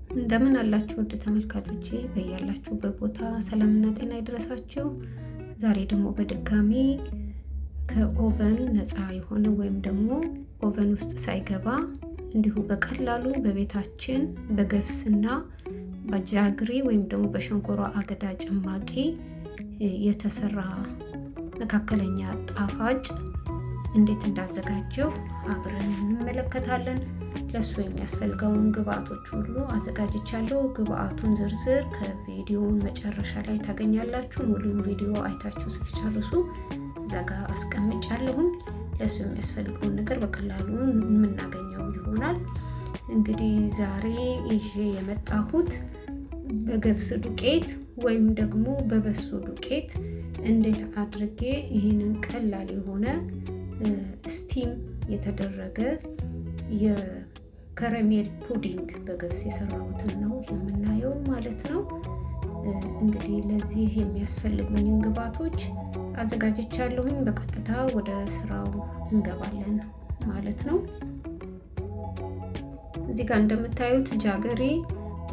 እንደምን አላችሁ ውድ ተመልካቾቼ፣ በያላችሁበት ቦታ ሰላምና ጤና ይድረሳችሁ። ዛሬ ደግሞ በድጋሚ ከኦቨን ነፃ የሆነ ወይም ደግሞ ኦቨን ውስጥ ሳይገባ እንዲሁ በቀላሉ በቤታችን በገብስና በጃግሪ ወይም ደግሞ በሸንኮራ አገዳ ጭማቂ የተሰራ መካከለኛ ጣፋጭ እንዴት እንዳዘጋጀው አብረን እንመለከታለን። ለሱ የሚያስፈልገውን ግብአቶች ሁሉ አዘጋጅቻለሁ። ግብአቱን ዝርዝር ከቪዲዮውን መጨረሻ ላይ ታገኛላችሁ። ሙሉውን ቪዲዮ አይታችሁ ስትጨርሱ እዛ ጋር አስቀምጫለሁኝ። ለሱ የሚያስፈልገውን ነገር በቀላሉ የምናገኘው ይሆናል። እንግዲህ ዛሬ ይዤ የመጣሁት በገብስ ዱቄት ወይም ደግሞ በበሶ ዱቄት እንዴት አድርጌ ይህንን ቀላል የሆነ ስቲም የተደረገ የከረሜል ፑዲንግ በገብስ የሰራሁትን ነው የምናየው ማለት ነው። እንግዲህ ለዚህ የሚያስፈልጉኝን ግብአቶች አዘጋጅቻለሁኝ። በቀጥታ ወደ ስራው እንገባለን ማለት ነው። እዚህ ጋር እንደምታዩት ጃገሪ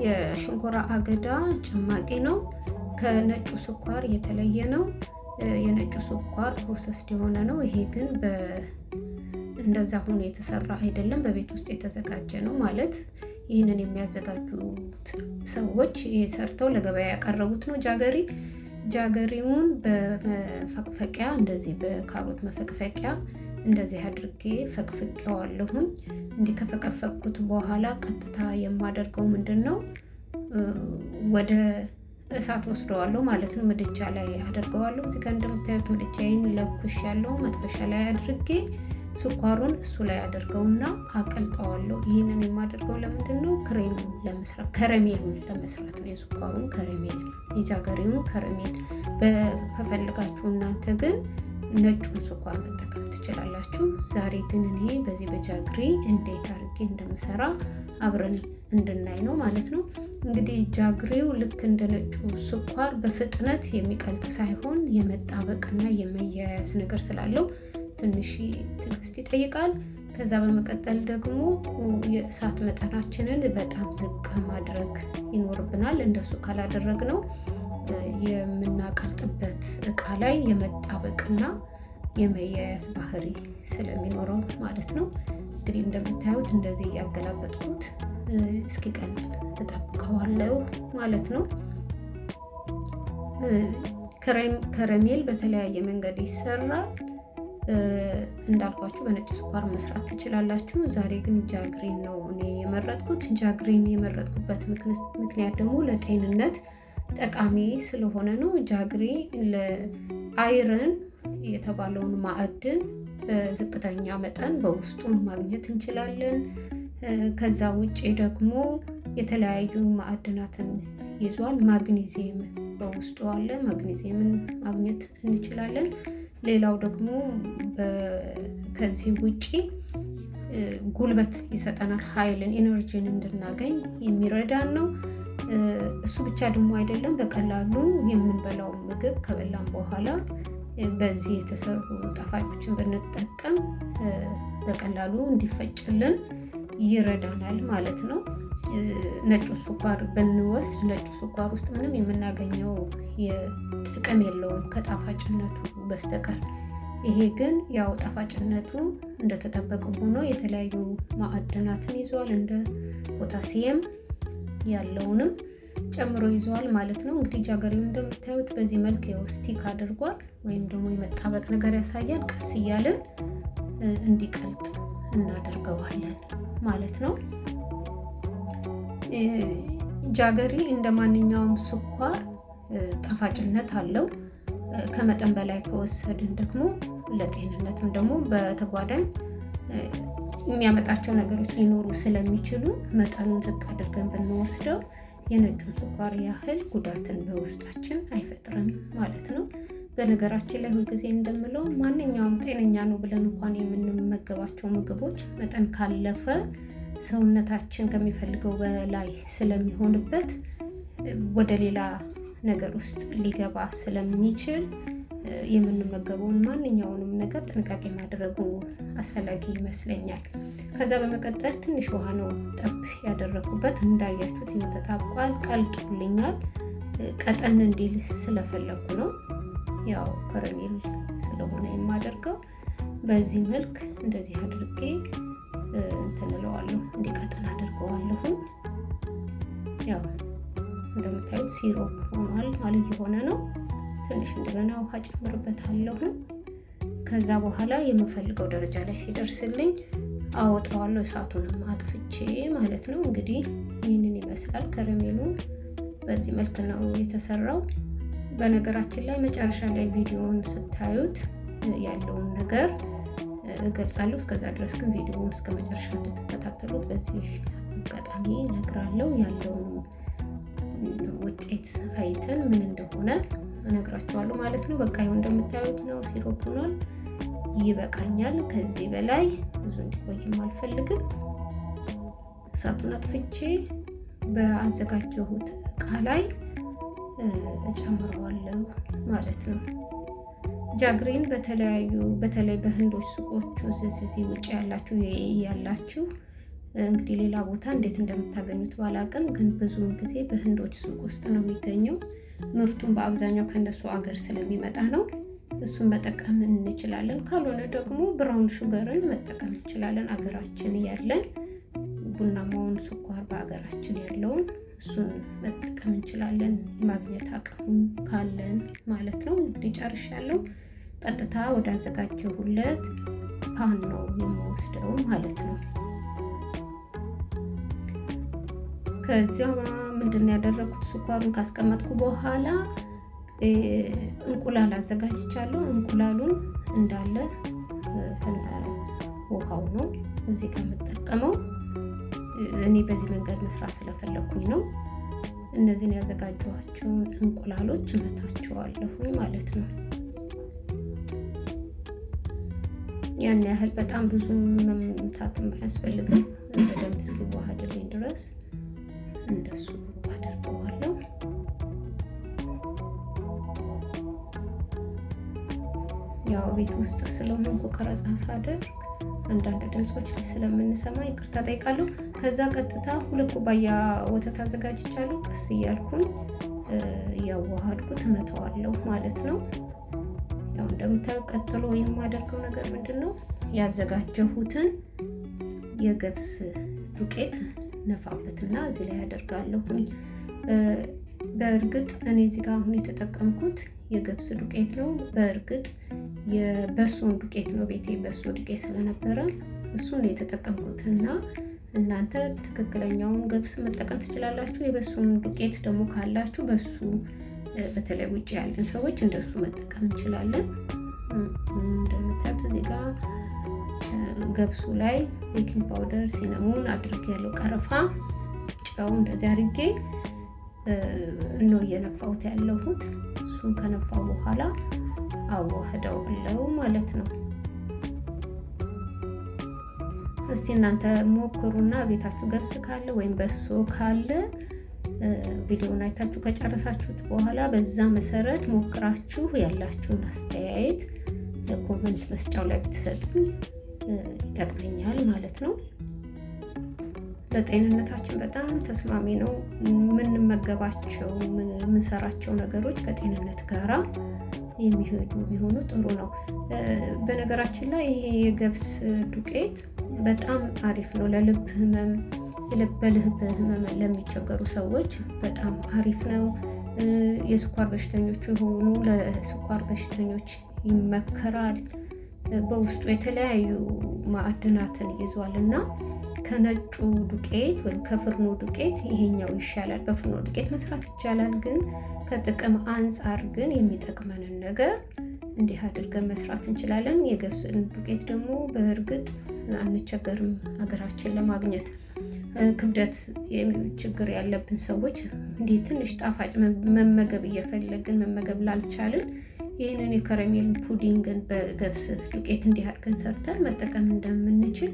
የሸንኮራ አገዳ ጭማቂ ነው። ከነጩ ስኳር የተለየ ነው። የነጩ ስኳር ፕሮሰስድ የሆነ ነው። ይሄ ግን እንደዛ ሆኖ የተሰራ አይደለም፣ በቤት ውስጥ የተዘጋጀ ነው ማለት። ይህንን የሚያዘጋጁት ሰዎች ሰርተው ለገበያ ያቀረቡት ነው። ጃገሪውን በመፈቅፈቂያ እንደዚህ በካሮት መፈቅፈቂያ እንደዚህ አድርጌ ፈቅፍቄዋለሁኝ። እንዲህ ከፈቀፈቅኩት በኋላ ቀጥታ የማደርገው ምንድን ነው ወደ እሳት ወስደዋለሁ ማለት ነው። ምድጃ ላይ አደርገዋለሁ። እዚህ ጋር እንደምታዩት ምድጃዬን ለኩሻለሁ። መጥበሻ ላይ አድርጌ ስኳሩን እሱ ላይ አደርገውና አቀልጠዋለሁ። ይህንን የማደርገው ለምንድን ነው? ከረሜሉን ለመስራት ነው። የስኳሩን ከረሜል፣ የጃገሪውን ከረሜል። ከፈልጋችሁ እናንተ ግን ነጩን ስኳር መጠቀም ትችላላችሁ። ዛሬ ግን እኔ በዚህ በጃግሪ እንዴት አድርጌ እንደምሰራ አብረን እንድናይ ነው ማለት ነው። እንግዲህ ጃግሪው ልክ እንደ ነጩ ስኳር በፍጥነት የሚቀልጥ ሳይሆን የመጣበቅና የመያያዝ ነገር ስላለው ትንሽ ትዕግስት ይጠይቃል። ከዛ በመቀጠል ደግሞ የእሳት መጠናችንን በጣም ዝቅ ማድረግ ይኖርብናል። እንደሱ ካላደረግነው የምናቀልጥበት እቃ ላይ የመጣበቅና የመያያዝ ባህሪ ስለሚኖረው ማለት ነው። እንግዲህ እንደምታዩት እንደዚህ እያገላበጥኩት እስኪቀልጥ እጠብቀዋለሁ ማለት ነው። ከረሜል በተለያየ መንገድ ይሰራል። እንዳልኳችሁ በነጭ ስኳር መስራት ትችላላችሁ። ዛሬ ግን ጃግሪን ነው እኔ የመረጥኩት። ጃግሪን የመረጥኩበት ምክንያት ደግሞ ለጤንነት ጠቃሚ ስለሆነ ነው። ጃግሪ ለአይረን የተባለውን ማዕድን በዝቅተኛ መጠን በውስጡ ማግኘት እንችላለን። ከዛ ውጭ ደግሞ የተለያዩ ማዕድናትን ይዟል። ማግኒዚየም በውስጡ አለ። ማግኒዚየምን ማግኘት እንችላለን። ሌላው ደግሞ ከዚህ ውጪ ጉልበት ይሰጠናል። ኃይልን፣ ኢነርጂን እንድናገኝ የሚረዳን ነው። እሱ ብቻ ደግሞ አይደለም። በቀላሉ የምንበላው ምግብ ከበላን በኋላ በዚህ የተሰሩ ጣፋጮችን ብንጠቀም በቀላሉ እንዲፈጭልን ይረዳናል ማለት ነው። ነጩ ስኳር ብንወስድ ነጩ ስኳር ውስጥ ምንም የምናገኘው ጥቅም የለውም ከጣፋጭነቱ በስተቀር። ይሄ ግን ያው ጣፋጭነቱ እንደተጠበቀ ሆኖ የተለያዩ ማዕድናትን ይዟል። እንደ ፖታሲየም ያለውንም ጨምሮ ይዟል ማለት ነው። እንግዲህ ጃገሪው እንደምታዩት በዚህ መልክ ስቲክ አድርጓል ወይም ደግሞ የመጣበቅ ነገር ያሳያል። ቀስ እያልን እንዲቀልጥ እናደርገዋለን ማለት ነው። ጃገሪ እንደ ማንኛውም ስኳር ጣፋጭነት አለው። ከመጠን በላይ ከወሰድን ደግሞ ለጤንነትም ደግሞ በተጓዳኝ የሚያመጣቸው ነገሮች ሊኖሩ ስለሚችሉ መጠኑን ዝቅ አድርገን ብንወስደው የነጩን ስኳር ያህል ጉዳትን በውስጣችን አይፈጥርም ማለት ነው። በነገራችን ላይ ሁልጊዜ እንደምለው ማንኛውም ጤነኛ ነው ብለን እንኳን የምንመገባቸው ምግቦች መጠን ካለፈ ሰውነታችን ከሚፈልገው በላይ ስለሚሆንበት ወደ ሌላ ነገር ውስጥ ሊገባ ስለሚችል የምንመገበውን ማንኛውንም ነገር ጥንቃቄ ማድረጉ አስፈላጊ ይመስለኛል። ከዛ በመቀጠል ትንሽ ውሃ ነው ጠብ ያደረኩበት። እንዳያችሁት ይኸው ተጣብቋል፣ ቀልጦልኛል። ቀጠን እንዲል ስለፈለኩ ነው። ያው ከረሜል ስለሆነ የማደርገው በዚህ መልክ እንደዚህ አድርጌ እንትን እለዋለሁ፣ እንዲቀጥን አድርገዋለሁ። ያው እንደምታዩት ሲሮፕ ሆኗል ማለት የሆነ ነው። ትንሽ እንደገና ውሃ ጨምርበታለሁ። ከዛ በኋላ የምፈልገው ደረጃ ላይ ሲደርስልኝ አወጣዋለሁ፣ እሳቱንም አጥፍቼ ማለት ነው። እንግዲህ ይህንን ይመስላል ከረሜሉ። በዚህ መልክ ነው የተሰራው። በነገራችን ላይ መጨረሻ ላይ ቪዲዮውን ስታዩት ያለውን ነገር እገልጻለሁ። እስከዛ ድረስ ግን ቪዲዮውን እስከ መጨረሻ እንድትከታተሉት በዚህ አጋጣሚ እነግራለሁ። ያለውን ውጤት አይተን ምን እንደሆነ እነግራችኋለሁ ማለት ነው። በቃ ይኸው እንደምታዩት ነው፣ ሲሮፕ ሆኗል። ይበቃኛል። ከዚህ በላይ ብዙ እንዲቆይም አልፈልግም። እሳቱን አጥፍቼ በአዘጋጀሁት እቃ ላይ እጨምረዋለሁ ማለት ነው። ጃግሪን በተለይ በህንዶች ሱቆች እዚህ ውጭ ያላችሁ እንግዲህ ሌላ ቦታ እንዴት እንደምታገኙት ባላቅም፣ ግን ብዙውን ጊዜ በህንዶች ሱቅ ውስጥ ነው የሚገኘው። ምርቱን በአብዛኛው ከእነሱ አገር ስለሚመጣ ነው። እሱን መጠቀም እንችላለን። ካልሆነ ደግሞ ብራውን ሹገርን መጠቀም እንችላለን። አገራችን ያለን ቡናማውን ስኳር በአገራችን ያለውን እሱን መጠቀም እንችላለን፣ የማግኘት አቅሙ ካለን ማለት ነው። እንግዲህ ጨርሻለሁ። ቀጥታ ወደ አዘጋጀሁለት ፓን ነው የምወስደው ማለት ነው። ከዚያ ምንድን ያደረኩት ስኳሩን ካስቀመጥኩ በኋላ እንቁላል አዘጋጅቻለሁ። እንቁላሉን እንዳለ ውሃው ነው እዚህ ጋር የምጠቀመው። እኔ በዚህ መንገድ መስራት ስለፈለኩኝ ነው። እነዚህን ያዘጋጀኋቸውን እንቁላሎች እመታቸዋለሁ ማለት ነው። ያን ያህል በጣም ብዙ መምታትም አያስፈልግም። በደንብ እስኪዋሃድልኝ ድረስ እንደሱ አደርገዋለሁ። ያው ቤት ውስጥ ስለሆንኩ ቀረጻ ሳደርግ አንዳንድ ድምጾች ስለምንሰማ ይቅርታ ጠይቃለሁ። ከዛ ቀጥታ 2 ኩባያ ወተት አዘጋጅቻለሁ። ቀስ እያልኩኝ ያዋሃድኩት እመተዋለሁ ማለት ነው። ያው እንደምታዩ ቀጥሎ የማደርገው ነገር ምንድነው? ያዘጋጀሁትን የገብስ ዱቄት ነፋበትና እዚህ ላይ አደርጋለሁ። በእርግጥ እኔ እዚህ ጋር አሁን የተጠቀምኩት የገብስ ዱቄት ነው። በእርግጥ የበሶን ዱቄት ነው፣ ቤቴ በሶ ዱቄት ስለነበረ እሱን ነው የተጠቀምኩትና እናንተ ትክክለኛውን ገብስ መጠቀም ትችላላችሁ። የበሶን ዱቄት ደግሞ ካላችሁ በሱ በተለይ ውጭ ያለን ሰዎች እንደሱ መጠቀም እንችላለን። እንደምታዩት እዚህ ጋር ገብሱ ላይ ቤኪንግ ፓውደር፣ ሲነሙን አድርጌያለሁ፣ ቀረፋ፣ ጨው እንደዚህ አድርጌ ነው እየነፋሁት ያለሁት። እሱን ከነፋው በኋላ አዋህደዋለሁ ማለት ነው። እስቲ እናንተ ሞክሩና ቤታችሁ ገብስ ካለ ወይም በሶ ካለ ቪዲዮውን አይታችሁ ከጨረሳችሁት በኋላ በዛ መሰረት ሞክራችሁ ያላችሁን አስተያየት ኮሜንት መስጫው ላይ ብትሰጡኝ ይጠቅመኛል ማለት ነው። ለጤንነታችን በጣም ተስማሚ ነው። የምንመገባቸው የምንሰራቸው ነገሮች ከጤንነት ጋራ የሚሄዱ ቢሆኑ ጥሩ ነው። በነገራችን ላይ ይሄ የገብስ ዱቄት በጣም አሪፍ ነው ለልብ ህመም፣ በልብ ህመም ለሚቸገሩ ሰዎች በጣም አሪፍ ነው። የስኳር በሽተኞች የሆኑ ለስኳር በሽተኞች ይመከራል። በውስጡ የተለያዩ ማዕድናትን ይዟል እና ከነጩ ዱቄት ወይም ከፍርኖ ዱቄት ይሄኛው ይሻላል። በፍርኖ ዱቄት መስራት ይቻላል፣ ግን ከጥቅም አንጻር ግን የሚጠቅመንን ነገር እንዲህ አድርገን መስራት እንችላለን። የገብስ ዱቄት ደግሞ በእርግጥ አንቸገርም ሀገራችን ለማግኘት። ክብደት ችግር ያለብን ሰዎች እንዲህ ትንሽ ጣፋጭ መመገብ እየፈለግን መመገብ ላልቻልን ይህንን የከረሜል ፑዲንግን በገብስ ዱቄት እንዲህ አድርገን ሰርተን መጠቀም እንደምንችል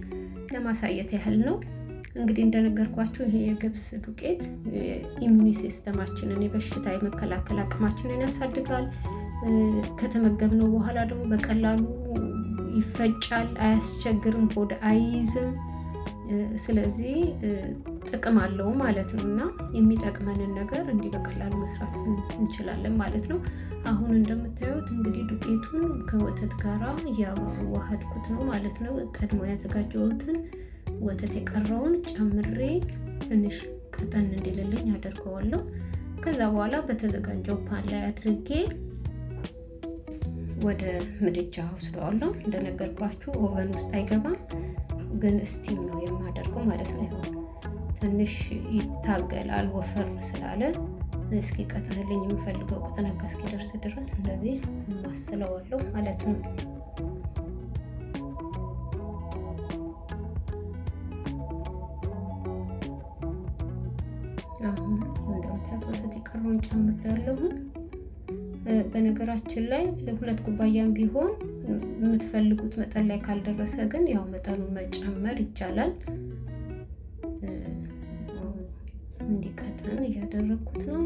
ለማሳየት ያህል ነው። እንግዲህ እንደነገርኳችሁ ይሄ የገብስ ዱቄት ኢሚዩኒ ሲስተማችንን የበሽታ የመከላከል አቅማችንን ያሳድጋል። ከተመገብነው በኋላ ደግሞ በቀላሉ ይፈጫል፣ አያስቸግርም፣ ሆድ አይይዝም። ስለዚህ ጥቅም አለው ማለት ነው እና የሚጠቅመንን ነገር እንዲህ በቀላሉ መስራት እንችላለን ማለት ነው። አሁን እንደምታዩት እንግዲህ ዱቄቱን ከወተት ጋራ እያዋሃድኩት ነው ማለት ነው። ቀድሞ ያዘጋጀሁትን ወተት የቀረውን ጨምሬ ትንሽ ቀጠን እንዲልልኝ አደርገዋለሁ። ከዛ በኋላ በተዘጋጀው ፓን ላይ አድርጌ ወደ ምድጃ ወስደዋለሁ። እንደነገርኳችሁ ኦቨን ውስጥ አይገባም፣ ግን ስቲም ነው የማደርገው ማለት ነው። ይኸው ትንሽ ይታገላል ወፈር ስላለ እስኪ ቀጥንልኝ የምፈልገው ቁጥነጋ እስኪደርስ ድረስ እንደዚህ ማስለዋለሁ ማለት ነው። አሁን እንደምታዩት ወተት የቀረውን ጨምሬያለሁ። በነገራችን ላይ 2 ኩባያም ቢሆን የምትፈልጉት መጠን ላይ ካልደረሰ ግን ያው መጠኑን መጨመር ይቻላል። እንዲቀጥን እያደረኩት ነው።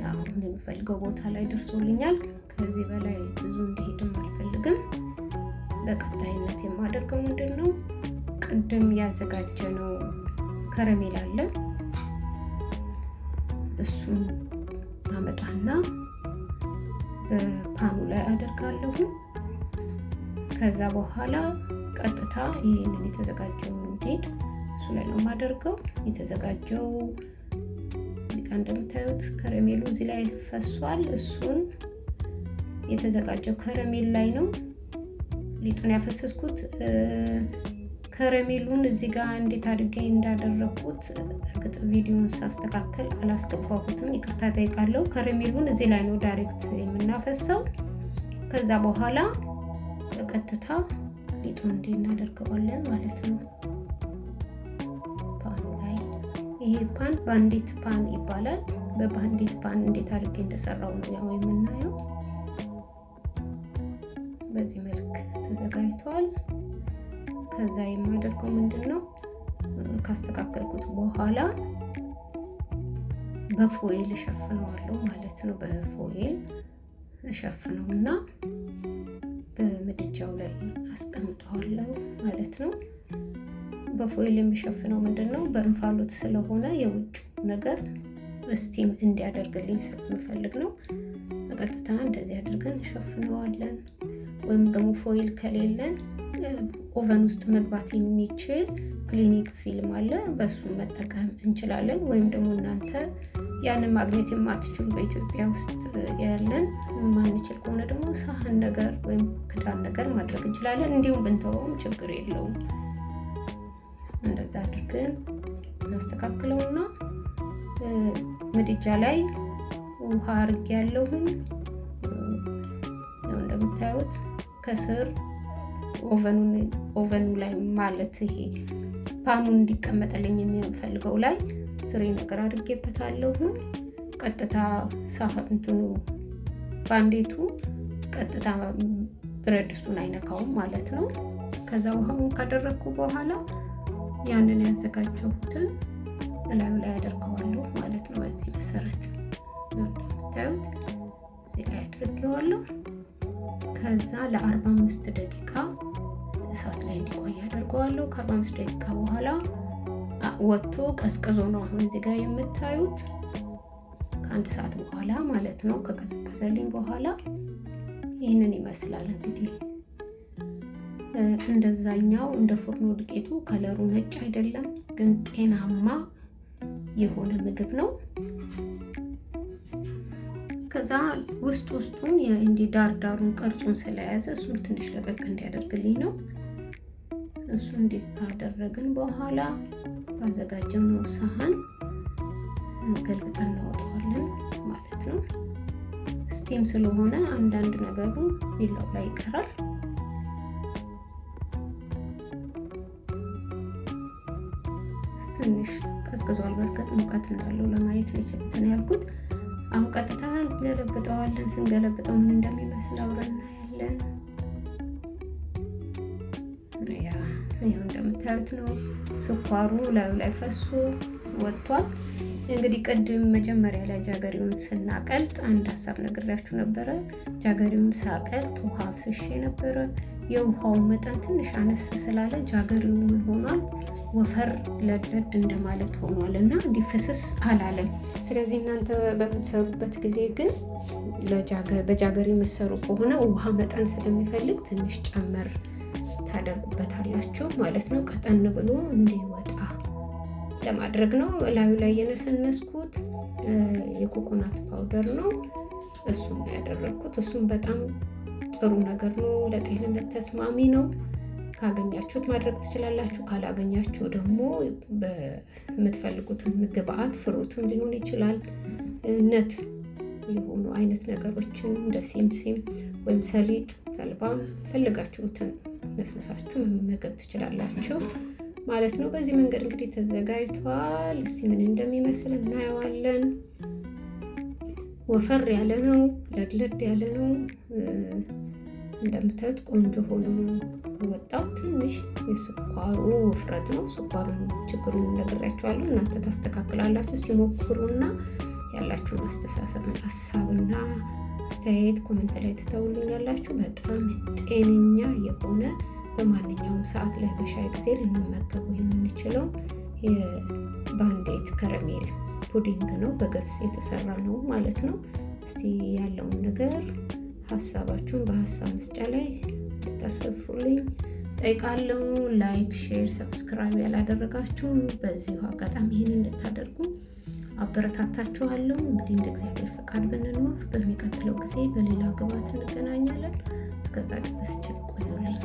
አሁን የምፈልገው ቦታ ላይ ደርሶልኛል። ከዚህ በላይ ብዙ እንዲሄድም አልፈልግም። በቀጣይነት የማደርገው ምንድን ነው? ቅድም ያዘጋጀነው ከረሜላ አለ። እሱን አመጣና በፓኑ ላይ አደርጋለሁ። ከዛ በኋላ ቀጥታ ይሄንን የተዘጋጀውን ሊጥ እሱ ላይ ነው የማደርገው። የተዘጋጀው እንደምታዩት ከረሜሉ እዚህ ላይ ፈሷል። እሱን የተዘጋጀው ከረሜል ላይ ነው ሊጡን ያፈሰስኩት። ከረሜሉን እዚህ ጋር እንዴት አድርጌ እንዳደረኩት እርግጥ ቪዲዮን ሳስተካከል አላስገባሁትም፣ ይቅርታ ጠይቃለሁ። ከረሜሉን እዚህ ላይ ነው ዳይሬክት የምናፈሰው። ከዛ በኋላ በቀጥታ ሊጡን እንዴት እናደርገዋለን ማለት ነው ፓኑ ላይ። ይሄ ፓን ባንዲት ፓን ይባላል። በባንዲት ፓን እንዴት አድርጌ እንደሰራው ነው ያው የምናየው። በዚህ መልክ ተዘጋጅቷል። ከዛ የማደርገው ምንድነው ካስተካከልኩት በኋላ በፎይል እሸፍነዋለሁ ማለት ነው። በፎይል እሸፍነውና በምድጃው ላይ አስቀምጠዋለሁ ማለት ነው። በፎይል የሚሸፍነው ምንድነው በእንፋሎት ስለሆነ የውጭ ነገር ስቲም እንዲያደርግልኝ ስለምፈልግ ነው። በቀጥታ እንደዚህ አድርገን እንሸፍነዋለን። ወይም ደግሞ ፎይል ከሌለን ኦቨን ውስጥ መግባት የሚችል ክሊኒክ ፊልም አለ፣ በሱ መጠቀም እንችላለን። ወይም ደግሞ እናንተ ያንን ማግኘት የማትችሉ በኢትዮጵያ ውስጥ ያለን ማንችል ከሆነ ደግሞ ሳህን ነገር ወይም ክዳን ነገር ማድረግ እንችላለን። እንዲሁም ብንተውም ችግር የለውም። እንደዛ አድርገን እናስተካክለውና ምድጃ ላይ ውሃ አድርጌ ያለሁኝ እንደምታዩት ከስር ኦቨኑ ላይ ማለት ይሄ ፓኑን እንዲቀመጥልኝ የሚፈልገው ላይ ትሪ ነገር አድርጌበታለሁ። ቀጥታ ሳህንቱኑ ባንዴቱ ቀጥታ ብረት ድስቱን አይነካውም ማለት ነው። ከዛ ውሃውን ካደረኩ በኋላ ያንን ያዘጋጀሁትን እላዩ ላይ አደርገዋለሁ ማለት ነው። በዚህ መሰረት እንደምታዩት እዚህ ላይ አድርጌዋለሁ። ከዛ ለ45 ደቂቃ እሳት ላይ እንዲቆይ አደርገዋለሁ። ከ45 ደቂቃ በኋላ ወጥቶ ቀዝቅዞ ነው አሁን እዚህ ጋር የምታዩት። ከአንድ ሰዓት በኋላ ማለት ነው ከቀዘቀዘልኝ በኋላ ይህንን ይመስላል። እንግዲህ እንደዛኛው እንደ ፉርኖ ዱቄቱ ከለሩ ነጭ አይደለም፣ ግን ጤናማ የሆነ ምግብ ነው። ከዛ ውስጡን እንዲህ ዳሩን ቅርጹን ስለያዘ እሱን ትንሽ ለቀቅ እንዲያደርግልኝ ነው። እሱ እንዲህ ካደረግን በኋላ ባዘጋጀነው ሳህን ገልብጠን እናወጣዋለን ማለት ነው። ስቲም ስለሆነ አንዳንድ ነገሩ ቢላው ላይ ይቀራል። ትንሽ ቀዝቅዟል። በርግጥ ሙቀት እንዳለው ለማየት ነው ያልኩት። አሁን ቀጥታ ገለብጠዋለን። ስንገለብጠው ምን እንደሚመስል አብረን እናያለን። ይኸው እንደምታዩት ነው። ስኳሩ ላዩ ላይ ፈሶ ወጥቷል። እንግዲህ ቅድም መጀመሪያ ላይ ጃገሪውን ስናቀልጥ አንድ ሀሳብ ነግሬያችሁ ነበረ። ጃገሪውን ሳቀልጥ ውሃ አፍስሼ ነበረ። የውሃው መጠን ትንሽ አነስ ስላለ ጃገሪው ምን ሆኗል? ወፈር ለድለድ እንደማለት ሆኗል እና እንዲህ ፍስስ አላለም። ስለዚህ እናንተ በምትሰሩበት ጊዜ ግን በጃገሪ የምትሰሩ ከሆነ ውሃ መጠን ስለሚፈልግ ትንሽ ጨመር ታደርጉበታላችሁ ማለት ነው። ቀጠን ብሎ እንዲወጣ ለማድረግ ነው። ላዩ ላይ የነሰነስኩት የኮኮናት ፓውደር ነው። እሱን ነው ያደረግኩት። እሱም በጣም ጥሩ ነገር ነው፣ ለጤንነት ተስማሚ ነው። ካገኛችሁት ማድረግ ትችላላችሁ። ካላገኛችሁ ደግሞ በምትፈልጉትን ግብአት ፍሩትም ሊሆን ይችላል፣ ነት የሆኑ አይነት ነገሮችን እንደ ሲምሲም ወይም ሰሊጥ፣ ተልባ ፈልጋችሁትን ነስነሳችሁ መመገብ ትችላላችሁ ማለት ነው። በዚህ መንገድ እንግዲህ ተዘጋጅቷል። እስቲ ምን እንደሚመስል እናየዋለን። ወፈር ያለ ነው፣ ለድለድ ያለ ነው። እንደምታዩት ቆንጆ ሆኖ ወጣው። ትንሽ የስኳሩ ውፍረት ነው። ስኳሩን ችግሩን ነግሬያችኋለሁ። እናንተ ታስተካክላላችሁ ሲሞክሩና ያላችሁን ሀሳብና አስተያየት ኮሜንት ላይ ትተውልኛላችሁ። በጣም ጤነኛ የሆነ በማንኛውም ሰዓት ላይ በሻይ ጊዜ ልንመገበው የምንችለው የባንዴት ከረሜል ፑዲንግ ነው። በገብስ የተሰራ ነው ማለት ነው። እስቲ ያለውን ነገር ሀሳባችሁን በሀሳብ መስጫ ላይ ልታስፍሩልኝ ጠይቃለሁ። ላይክ፣ ሼር፣ ሰብስክራይብ ያላደረጋችሁ በዚሁ አጋጣሚ ይህን እንድታደርጉ አበረታታችኋለሁ። እንግዲህ እንደ እግዚአብሔር ፈቃድ ብንኖር በሚቀጥለው ጊዜ በሌላ ግብአት እንገናኛለን። እስከዛ ድረስ ቸር ቆዩልኝ።